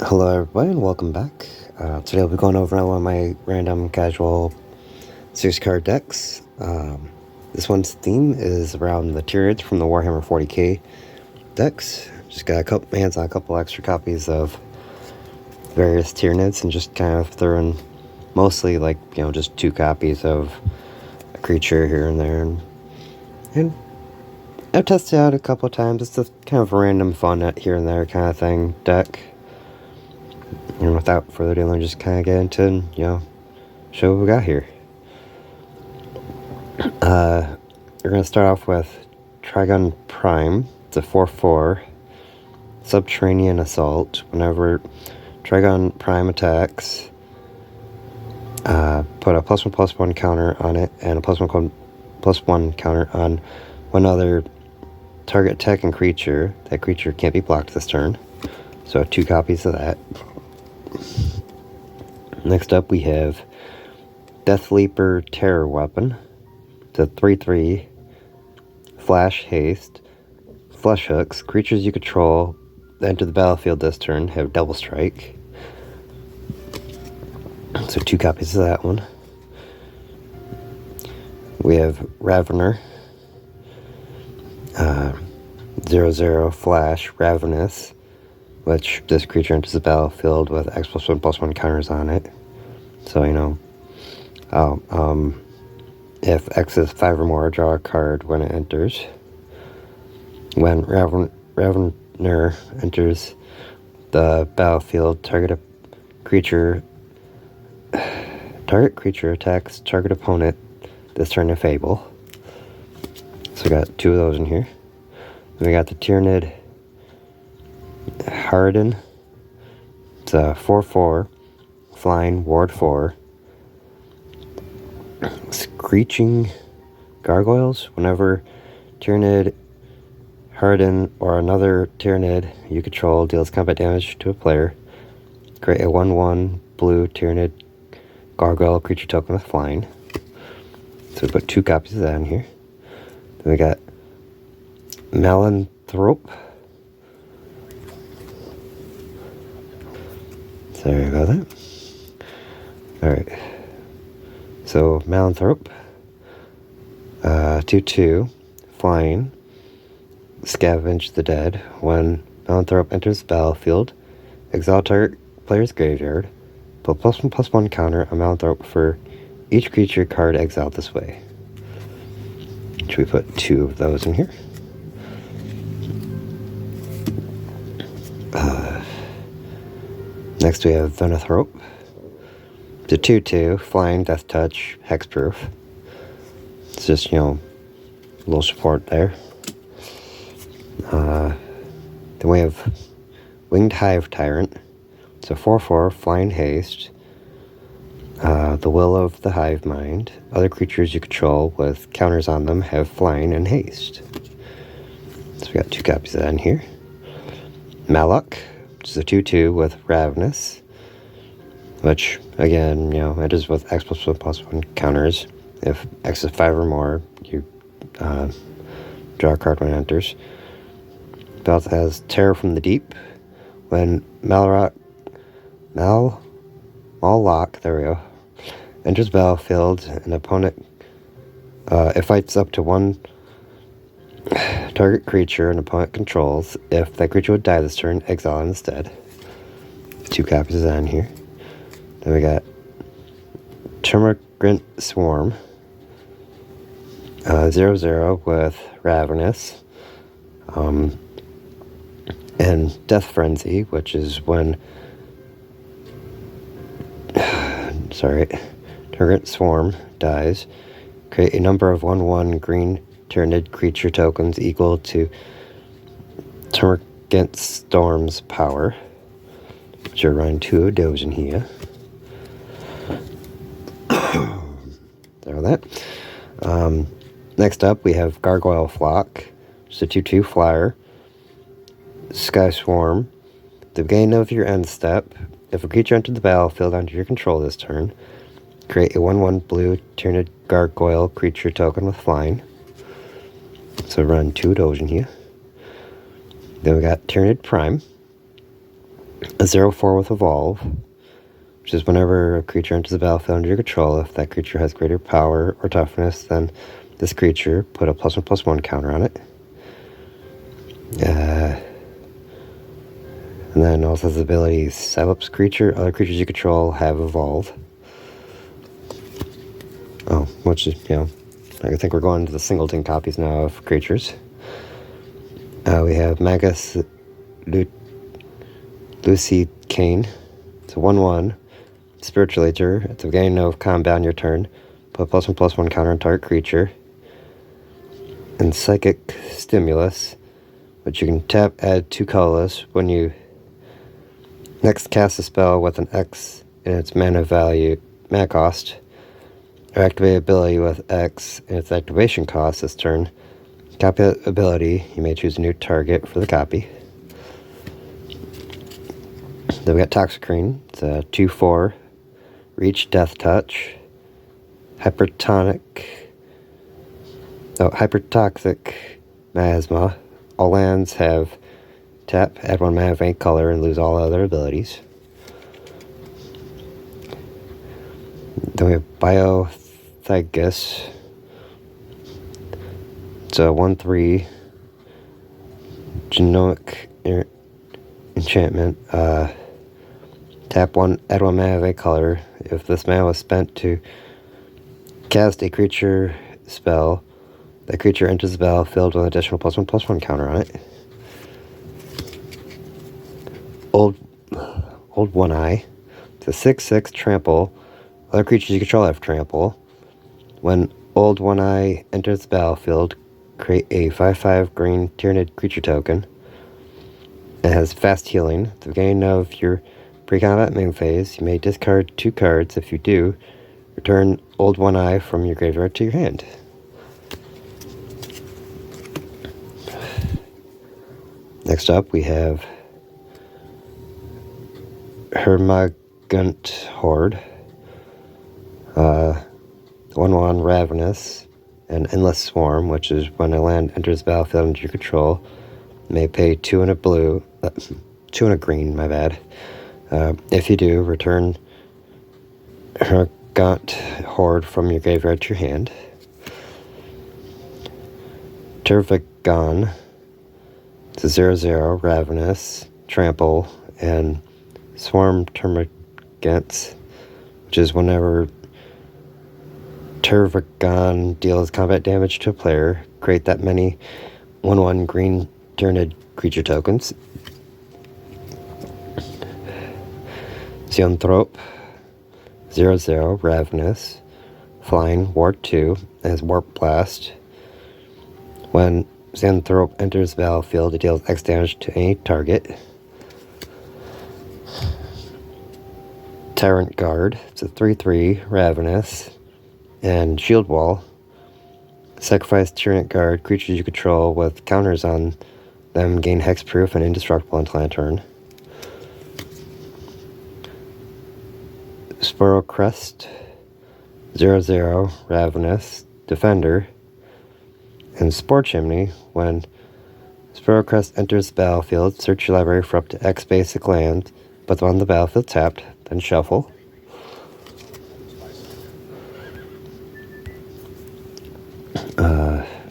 Hello everybody and welcome back. Today I'll be going over one of my random casual 6-card decks. This one's theme is around the Tyranids from the Warhammer 40k decks. Just got a couple hands on a couple extra copies of various Tyranids and just kind of throwing mostly just 2 copies of a creature here and there. And I've tested it out a couple of times. It's a kind of random fun here and there kind of thing deck. And without further ado, let's just kind of get into and, show what we got here. We're going to start off with Trigon Prime. It's a 4/4 Subterranean Assault. Whenever Trigon Prime attacks, put a +1/+1 counter on it and a +1/+1 counter on one other target attacking creature. That creature can't be blocked this turn. So 2 copies of that. Next up we have Death Leaper Terror Weapon. It's a 3/3 Flash Haste. Flesh hooks. Creatures you control that enter the battlefield this turn have double strike. So 2 copies of that one. We have Ravener. 0/0 Flash Ravenous, which this creature enters the battlefield with X+1/+1 counters on it. So, if X is 5 or more, draw a card when it enters. When Ravener enters the battlefield, target creature attacks target opponent this turn in Fable. So we got 2 of those in here. Then we got the Tyranid Harden. It's a 4/4 Flying Ward 4. Screeching Gargoyles. Whenever Tyranid Harden or another Tyranid you control deals combat damage to a player, create a 1/1 blue Tyranid Gargoyle creature token with flying. So we put 2 copies of that in here. Then we got Malanthrope. Sorry about that. Alright. So, Malanthrope. 2/2. Flying. Scavenge the Dead. When Malanthrope enters the battlefield, exile target player's graveyard. Put +1/+1 counter on Malanthrope for each creature card exiled this way. Should we put 2 of those in here? Next we have Venithrope. It's a 2/2 Flying Death Touch Hexproof. It's just, a little support there. Then we have Winged Hive Tyrant. It's a 4/4 Flying Haste. The Will of the Hive Mind. Other creatures you control with counters on them have flying and haste. So we got 2 copies of that in here. Malok, which is a 2/2 with Ravenous, which, again, enters with X+1/+1 counters. If X is 5 or more, you draw a card when it enters. It also has Terror from the Deep. When Malloc, there we go, enters battlefield, an opponent, it fights up to 1 target creature an opponent controls. If that creature would die this turn, exile it instead. 2 copies of that in here. Then we got Termagant Swarm. 0/0 with Ravenous. And Death Frenzy, which is when target swarm dies, create a number of 1/1 green Tyranid creature tokens equal to Termagant Storm's power. Which are running 2 of those in here. There with that. Next up we have Gargoyle Flock. It's a 2/2 flyer. Sky Swarm. At the beginning of your end step, if a creature entered the battlefield under your control this turn, create a 1/1 blue Tyranid Gargoyle creature token with flying. So run 2 of those in here. Then we got Tyranid Prime. a 0/4 with Evolve, which is whenever a creature enters the battlefield under your control, if that creature has greater power or toughness than this creature, put a +1/+1 counter on it. And then also has the ability Cyclops creature. Other creatures you control have Evolve. Oh, which is, I think we're going to the singleton copies now of creatures. We have Magus Lucy Kane. It's a 1/1. Spiritualator. At the beginning of combat on your turn, put a +1/+1 counter on target creature. And Psychic Stimulus, which you can tap, add 2 colorless. When you next cast a spell with an X in its mana cost, or activate ability with X in its activation cost this turn, copy that ability. You may choose a new target for the copy. Then we got Toxicrene. It's a 2/4. Reach, Death Touch. Hypertoxic Miasma. All lands have tap, add 1 mana of any color, and lose all other abilities. Then we have Biothegus. It's a 1/3 genomic enchantment. Tap 1, add 1 mana of a color. If this mana was spent to cast a creature spell, that creature enters the battlefield with an additional +1/+1 counter on it. Old One-Eye. It's a 6/6 trample. Other creatures you control have trample. When Old One-Eye enters the battlefield, create a 5/5 green Tyranid creature token. It has fast healing. At the beginning of your pre-combat main phase, you may discard 2 cards. If you do, return Old One-Eye from your graveyard to your hand. Next up, we have Hermagunt Horde. 1/1 Ravenous, and Endless Swarm, which is when a land enters the battlefield under your control, you may pay 2 and a blue, 2 and a green, my bad. If you do, return Hermagunt Horde from your graveyard to your hand. Tervigon. It's a 0/0 Ravenous, Trample, and Swarm Termagants, which is whenever Tervigon deals combat damage to a player, create that many 1/1 green Tyranid creature tokens. Zoanthrope, 0/0 Ravenous, Flying, Ward 2, and has Warp Blast. When Zoanthrope enters the battlefield, it deals X damage to any target. Tyrant Guard. It's a 3/3 Ravenous and Shield Wall. Sacrifice Tyrant Guard. Creatures you control with counters on them gain hexproof and indestructible until end turn. Sparrow Crest. 0/0 Ravenous Defender. And Spore Chimney. When Sparrow Crest enters the battlefield, search your library for up to X basic land, put them on the battlefield tapped, then shuffle.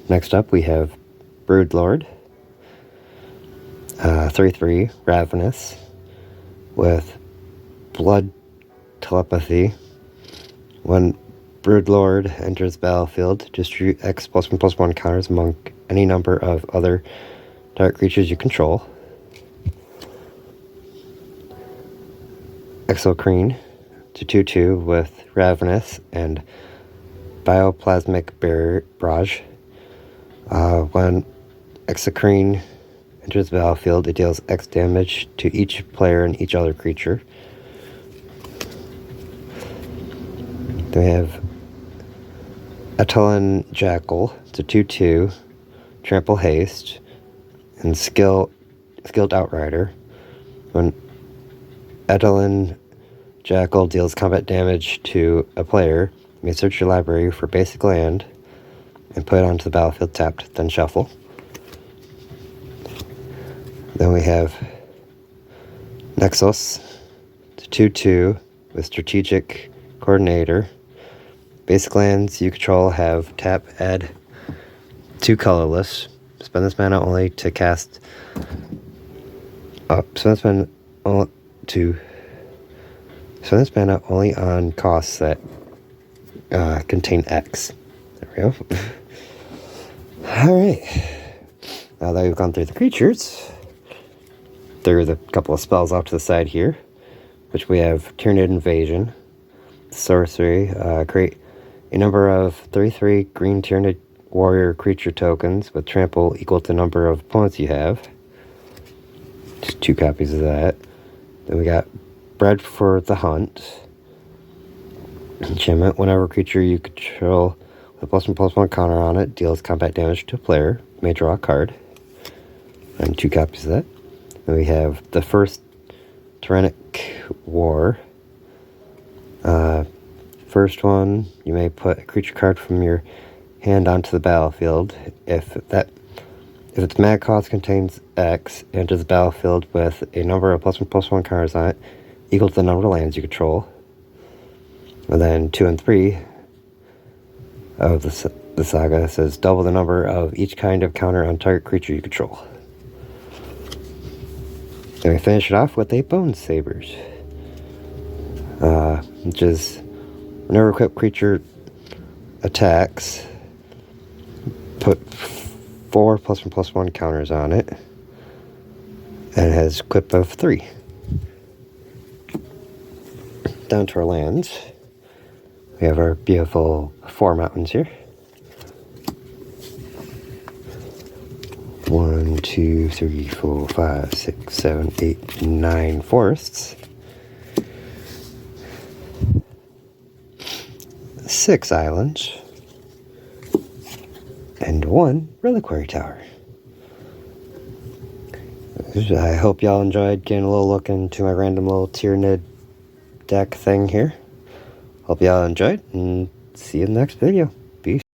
Next up, we have Broodlord. 3/3 Ravenous with Blood Telepathy. When Broodlord enters the battlefield, distribute X +1/+1 counters among any number of other target creatures you control. Exocrine, to 2/2 with Ravenous and Bioplasmic Barrage. When Exocrine enters the battlefield, it deals X damage to each player and each other creature. Then we have Atulin Jackal, it's a 2/2, Trample Haste, and Skilled Outrider. When Atulin Jackal deals combat damage to a player, you may search your library for basic land and put it onto the battlefield tapped, then shuffle. Then we have Exos, 2/2 with Strategic Coordinator. Basic lands you control have tap, add 2 colorless. Spend this mana only to cast. Spend this mana only on costs that contain X. There we go. Alright. Now that we've gone through the creatures, there's a couple of spells off to the side here, which we have Tyranid Invasion, sorcery, create a number of 3/3 green Tyranid warrior creature tokens with trample equal to the number of opponents you have. Just 2 copies of that. Then we got Bred for the Hunt. Enchantment, whenever creature you control with a +1/+1 counter on it deals combat damage to a player, you may draw a card. And 2 copies of that. Then we have the first Tyranid War. First one, you may put a creature card from your hand onto the battlefield. If its mana cost contains X, it enters the battlefield with a number of +1/+1 counters on it, equal to the number of lands you control. And then 2 and 3 of the saga says double the number of each kind of counter on target creature you control. Then we finish it off with a Bone Sabers, which is whenever equipped creature attacks, put 4 +1/+1 counters on it, and it has equip of 3. Down to our lands, we have our beautiful 4 mountains here. 1, 2, 3, 4, 5, 6, 7, 8, 9 forests. 6 islands. And 1 reliquary tower. I hope y'all enjoyed getting a little look into my random little Tyranid deck thing here. Hope y'all enjoyed, and see you in the next video.